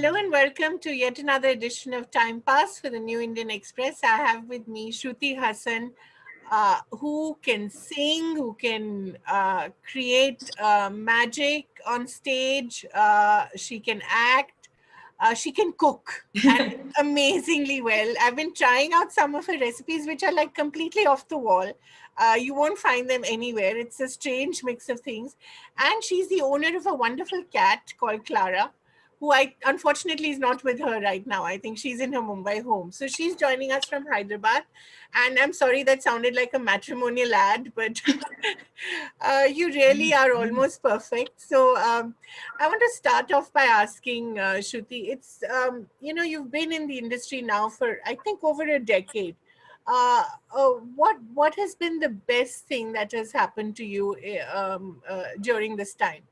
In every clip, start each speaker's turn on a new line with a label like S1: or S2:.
S1: Hello and welcome to yet another edition of Time Pass for the New Indian Express. I have with me Shruti Hassan, who can sing, who can create magic on stage. She can act, she can cook, and amazingly well. I've been trying out some of her recipes, which are like completely off the wall. You won't find them anywhere. It's a strange mix of things. And she's the owner of a wonderful cat called Clara, who I unfortunately is not with her right now. I think she's in her Mumbai home. So she's joining us from Hyderabad. And I'm sorry that sounded like a matrimonial ad, but you really are almost perfect. So I want to start off by asking Shruti, you've been in the industry now for, I think, over a decade. What has been the best thing that has happened to you during this time?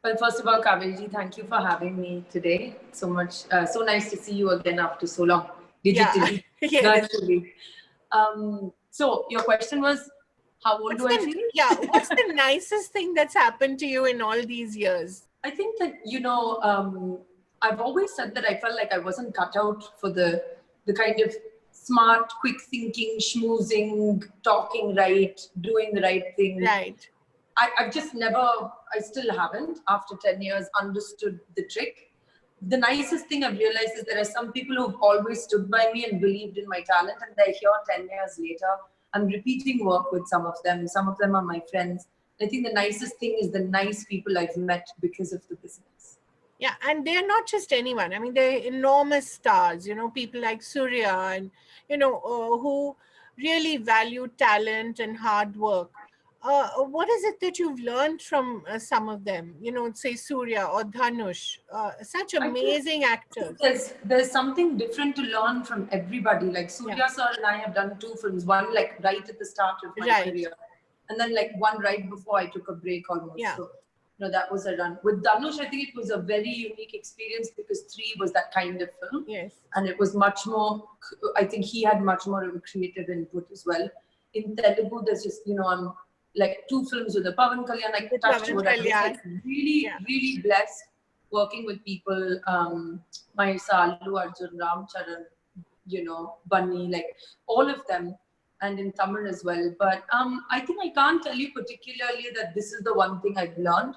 S2: Well, first of all, Kaveri, thank you for having me today. So much, so nice to see you again after so long, digitally,
S1: yes.
S2: virtually. So your question was, how old do I feel?
S1: Yeah, what's the nicest thing that's happened to you in all these years?
S2: I think that, I've always said that I felt like I wasn't cut out for the kind of smart, quick thinking, schmoozing, talking right, doing the right thing.
S1: Right.
S2: I've just never, I still haven't, after 10 years, understood the trick. The nicest thing I've realized is there are some people who've always stood by me and believed in my talent, and they're here 10 years later. I'm repeating work with some of them. Some of them are my friends. I think the nicest thing is the nice people I've met because of the business.
S1: Yeah, and they're not just anyone. I mean, they're enormous stars, people like Surya and, who really value talent and hard work. What is it that you've learned from some of them? Say Surya or Dhanush, such amazing actors.
S2: There's something different to learn from everybody. Like Surya sir and I have done 2 films, one like right at the start of my career, and then like one right before I took a break almost.
S1: Yeah.
S2: So, that was a run. With Dhanush, I think it was a very unique experience because 3 was that kind of film.
S1: Yes.
S2: And it was much more, I think he had much more of a creative input as well. In Telugu, there's just, I'm like 2 films with the Pavan Kalyan, I touched wood. I was like really blessed working with people, Mahesa, Allu Arjun, Ram Charan, Bunny, like all of them, and in Tamil as well. But I think I can't tell you particularly that this is the one thing I've learned.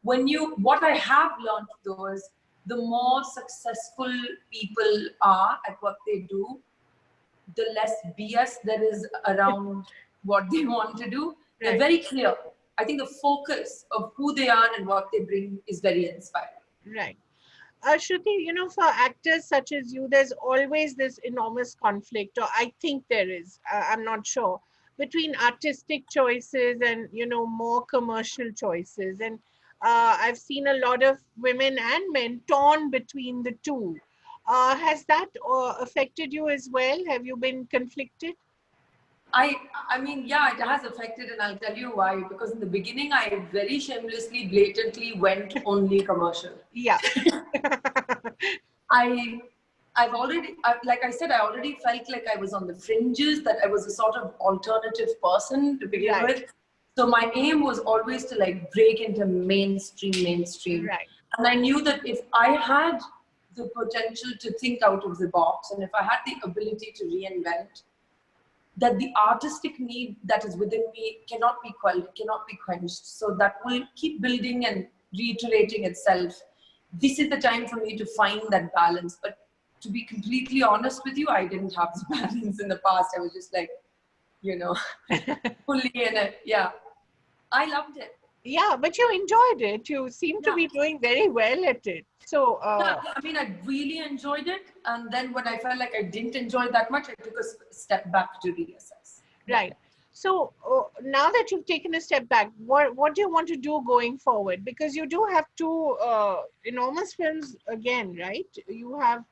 S2: What I have learned though is the more successful people are at what they do, the less BS there is around what they want to do. They're very clear. I think the focus of who they are and what they bring is very inspiring.
S1: Right. Shruti, for actors such as you, there's always this enormous conflict, or I think there is, I'm not sure, between artistic choices and, more commercial choices. And I've seen a lot of women and men torn between the two. Has that affected you as well? Have you been conflicted?
S2: I mean, yeah, it has affected, and I'll tell you why. Because in the beginning, I very shamelessly, blatantly went only commercial.
S1: Yeah.
S2: Like I said, I already felt like I was on the fringes, that I was a sort of alternative person to begin with. So my aim was always to like break into mainstream.
S1: Right.
S2: And I knew that if I had the potential to think out of the box, and if I had the ability to reinvent, that the artistic need that is within me cannot be quenched. So that will keep building and reiterating itself. This is the time for me to find that balance. But to be completely honest with you, I didn't have the balance in the past. I was just like, fully in it. Yeah. I loved it.
S1: Yeah, but you enjoyed it. You seem to be doing very well at it. So,
S2: I mean, I really enjoyed it. And then when I felt like I didn't enjoy it that much, I took a step back to reassess.
S1: Right. So now that you've taken a step back, what do you want to do going forward? Because you do have 2 enormous films again, right? You have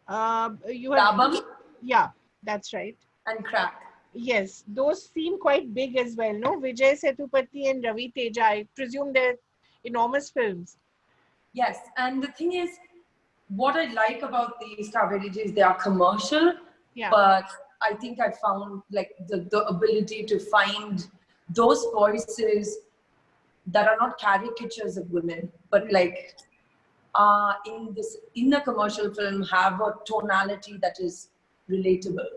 S2: Dabam?
S1: Yeah, that's right.
S2: And Crack.
S1: Yes, those seem quite big as well, no? Vijay Sethupathi and Ravi Teja, I presume they're enormous films.
S2: Yes, and the thing is, what I like about these Kaveri is they are commercial, but I think I found like the ability to find those voices that are not caricatures of women, but like in a commercial film have a tonality that is relatable.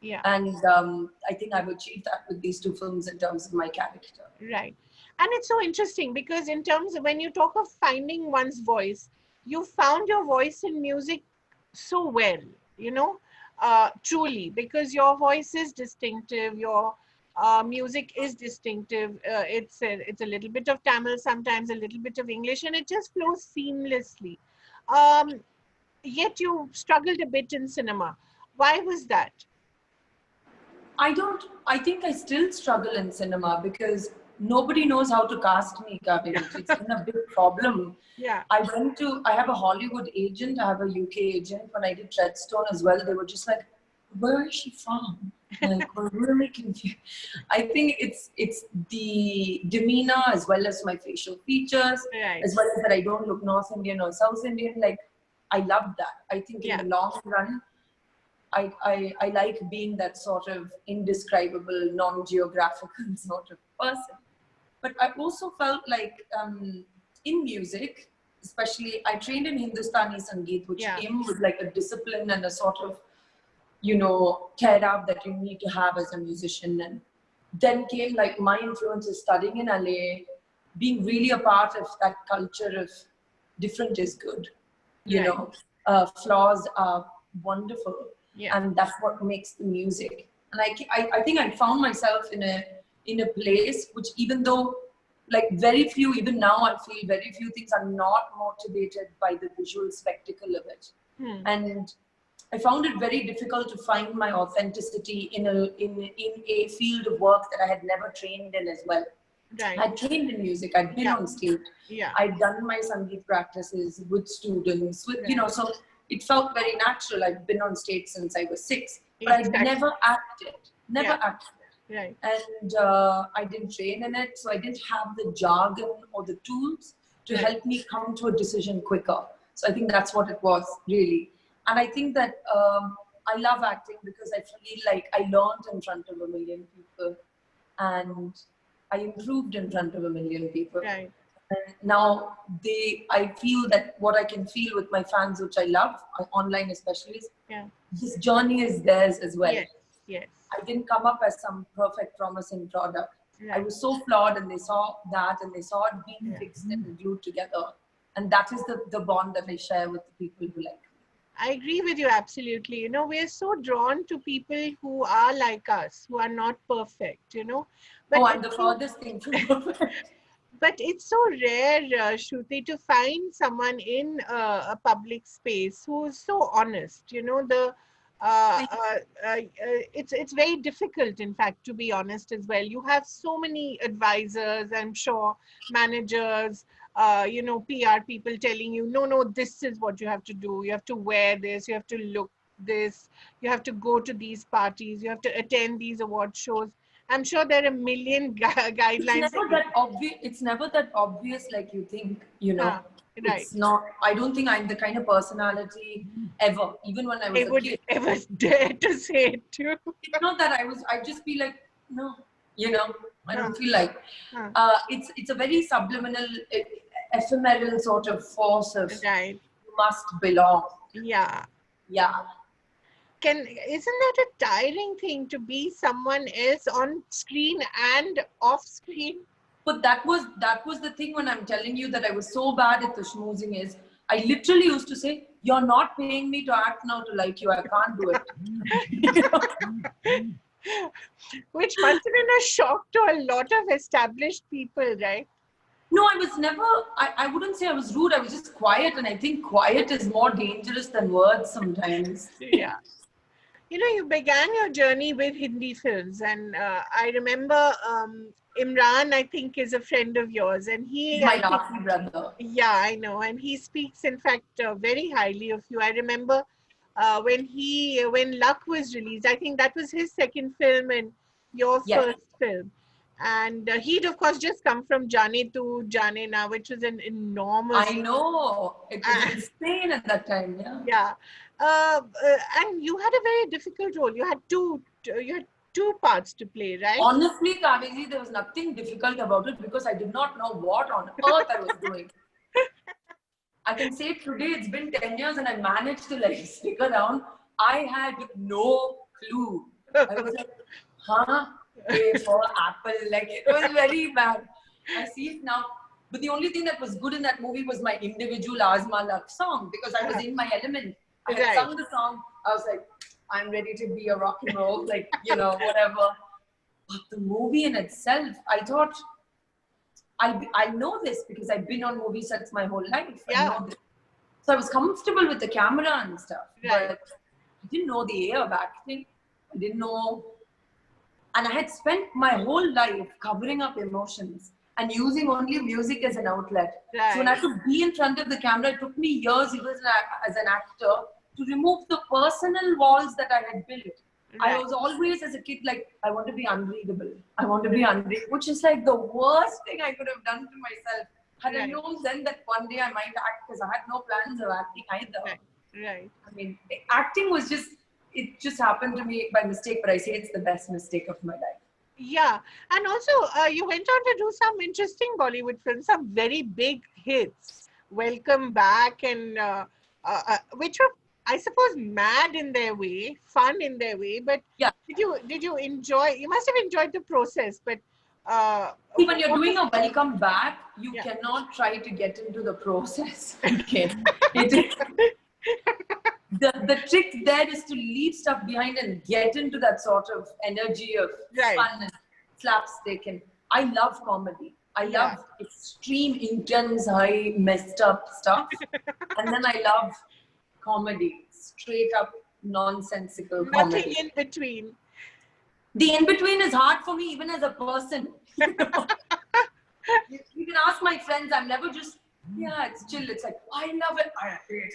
S1: Yeah.
S2: And I think I've achieved that with these two films in terms of my character.
S1: Right. And it's so interesting because in terms of when you talk of finding one's voice, you found your voice in music so well, you know, truly, because your voice is distinctive, your music is distinctive. It's a little bit of Tamil, sometimes a little bit of English, and it just flows seamlessly. Um, Yet you struggled a bit in cinema. Why was that?
S2: I think I still struggle in cinema because nobody knows how to cast me, Kaveri. It's been a big problem.
S1: Yeah.
S2: I have a Hollywood agent, I have a UK agent. When I did Treadstone as well, they were just like, where is she from? Like, we're really confused. I think it's the demeanor as well as my facial features,
S1: Right.
S2: as well as that I don't look North Indian or South Indian. Like, I love that. I think in the long run, I like being that sort of indescribable, non-geographical sort of person. But I also felt like in music, especially, I trained in Hindustani Sangeet, which came with like a discipline and a sort of, care that you need to have as a musician. And then came like my influences studying in LA, being really a part of that culture of different is good. Flaws are wonderful.
S1: Yeah.
S2: And that's what makes the music. And I think I found myself in a place which, even though like very few, even now I feel very few things are not motivated by the visual spectacle of it. And I found it very difficult to find my authenticity in a field of work that I had never trained in as well.
S1: Right.
S2: I trained in music. I'd been on stage.
S1: Yeah.
S2: I'd done my Sangeet practices with students. So it felt very natural. I've been on stage since I was 6, but I'd never acted. Acted.
S1: Right.
S2: And I didn't train in it, so I didn't have the jargon or the tools to help me come to a decision quicker. So I think that's what it was, really. And I think that I love acting because I feel like I learned in front of 1 million people, and I improved in front of 1 million people.
S1: Right.
S2: And now I feel that what I can feel with my fans, which I love, online especially, is this journey is theirs as well.
S1: Yes. Yes.
S2: I didn't come up as some perfect, promising product. Right. I was so flawed, and they saw that, and they saw it being fixed and glued together. And that is the bond that I share with the people who like me.
S1: I agree with you absolutely. We're so drawn to people who are like us, who are not perfect, But
S2: I'm the furthest thing from perfect.
S1: But it's so rare, Shruti, to find someone in a public space who's so honest. It's very difficult, in fact, to be honest as well. You have so many advisors, I'm sure, managers, PR people telling you, no, this is what you have to do. You have to wear this. You have to look this. You have to go to these parties. You have to attend these award shows. I'm sure there are a million guidelines.
S2: It's never that obvious like you think,
S1: Right.
S2: It's not. I don't think I'm the kind of personality ever, even when I was a kid.
S1: Ever dare to say it too.
S2: It's not that I'd just be like, no, I don't feel like. It's a very subliminal, ephemeral sort of force of you must belong.
S1: Yeah.
S2: Yeah.
S1: Isn't that a tiring thing to be someone else on screen and off screen?
S2: But that was the thing when I'm telling you that I was so bad at the schmoozing is I literally used to say, you're not paying me to act now to like you. I can't do it.
S1: Which must have been a shock to a lot of established people, right?
S2: No, I was never, I wouldn't say I was rude. I was just quiet. And I think quiet is more dangerous than words sometimes.
S1: Yeah. You began your journey with Hindi films, and I remember Imran, I think, is a friend of yours, and
S2: he's my Rafi brother.
S1: Yeah, I know, and he speaks, in fact, very highly of you. I remember when Luck was released, I think that was his second film and your first film, and he'd of course just come from Jaane Tu Jaane Na, which was an enormous.
S2: I know, it was insane at that time.
S1: Yeah. And you had a very difficult role. You had two parts to play, right?
S2: Honestly, Kaveri, there was nothing difficult about it because I did not know what on earth I was doing. I can say today it's been 10 years and I managed to like stick around. I had no clue. I was like, huh? A for apple. Like it was very bad. I see it now. But the only thing that was good in that movie was my individual Azma Luck song because I was in my element. I had sung the song. I was like, I'm ready to be a rock and roll, like, you know, whatever. But the movie in itself, I thought, I know this because I've been on movie sets my whole life. I know this. So I was comfortable with the camera and stuff. But I didn't know the air of acting. I didn't know. And I had spent my whole life covering up emotions and using only music as an outlet. So when I could be in front of the camera, it took me years, even as an actor, to remove the personal walls that I had built. I was always, as a kid, like, I want to be unreadable. I want to be unreadable, which is like the worst thing I could have done to myself. Had I known then that one day I might act, because I had no plans of acting either. I mean, acting was just, it just happened to me by mistake, but I say it's the best mistake of my life.
S1: Yeah. And also, you went on to do some interesting Bollywood films, some very big hits. Welcome Back, and which were, I suppose, mad in their way, fun in their way. But did you enjoy? You must have enjoyed the process. But
S2: see, when you're doing a Welcome Back, you cannot try to get into the process. Okay. The trick there is to leave stuff behind and get into that sort of energy of fun and slapstick. And I love comedy. I love extreme, intense, high, messed up stuff. And then I love comedy, straight up nonsensical comedy.
S1: Nothing in between.
S2: The in-between is hard for me even as a person. You know? You can ask my friends, I'm never just, it's chill. It's like, I love it. I hate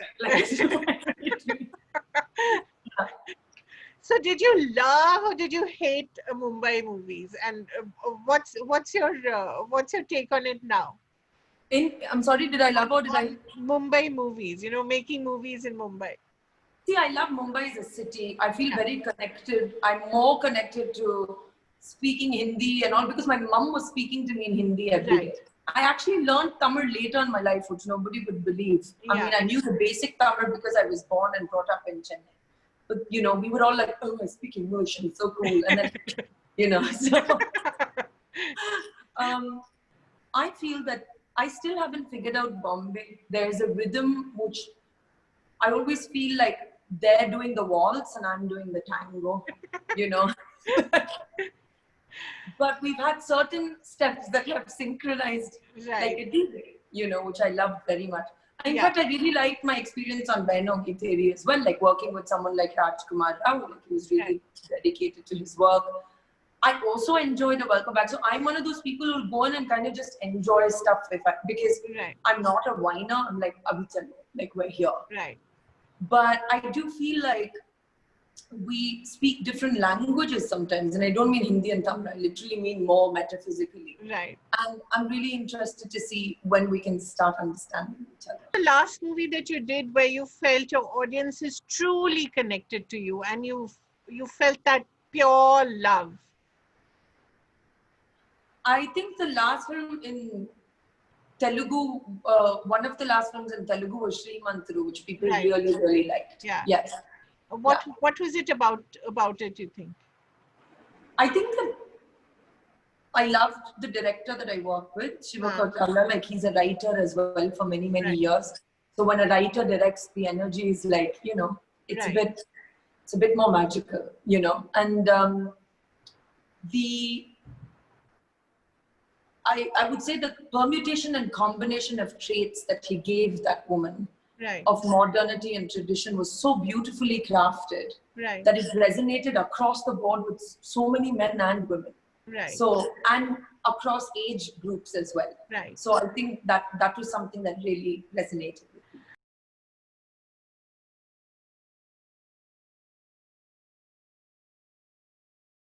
S2: it.
S1: So did you love or did you hate Mumbai movies? And what's your take on it now?
S2: I'm sorry, did I love or did I?
S1: Mumbai movies, you know, making movies in Mumbai.
S2: See, I love Mumbai as a city. I feel very connected. I'm more connected to speaking Hindi and all because my mom was speaking to me in Hindi every day. I actually learned Tamil later in my life, which nobody would believe. I mean, I knew the basic Tamil because I was born and brought up in Chennai. But, you know, we were all like, oh, I speak English, it's so cool. And then, you know, so I feel that I still haven't figured out Bombay. There's a rhythm which I always feel like they're doing the waltz and I'm doing the tango, you know. But we've had certain steps that have synchronized like a DJ, you know, which I love very much. In fact, I really liked my experience on Beno Githeri as well, like working with someone like Rajkumar Rao, like he was really dedicated to his work. I also enjoyed a Welcome Back. So I'm one of those people who go in and kind of just enjoy stuff because I'm not a whiner. I'm like, like we're here. But I do feel like we speak different languages sometimes, and I don't mean Hindi and Tamil. I literally mean more metaphysically. And I'm really interested to see when we can start understanding each other.
S1: The last movie that you did where you felt your audience is truly connected to you and you felt that pure love?
S2: I think the last film in Telugu, one of the last films in Telugu was Srimantru, which people really, really liked. Yes.
S1: What was it about it, you think?
S2: I think that I loved the director that I work with, Shiva Kaukala. Like he's a writer as well for many, many years. So when a writer directs, the energy is like, you know, it's a bit more magical, you know. And I would say the permutation and combination of traits that he gave that woman of modernity and tradition was so beautifully crafted that it resonated across the board with so many men and women. So, and across age groups as well. So I think that was something that really resonated.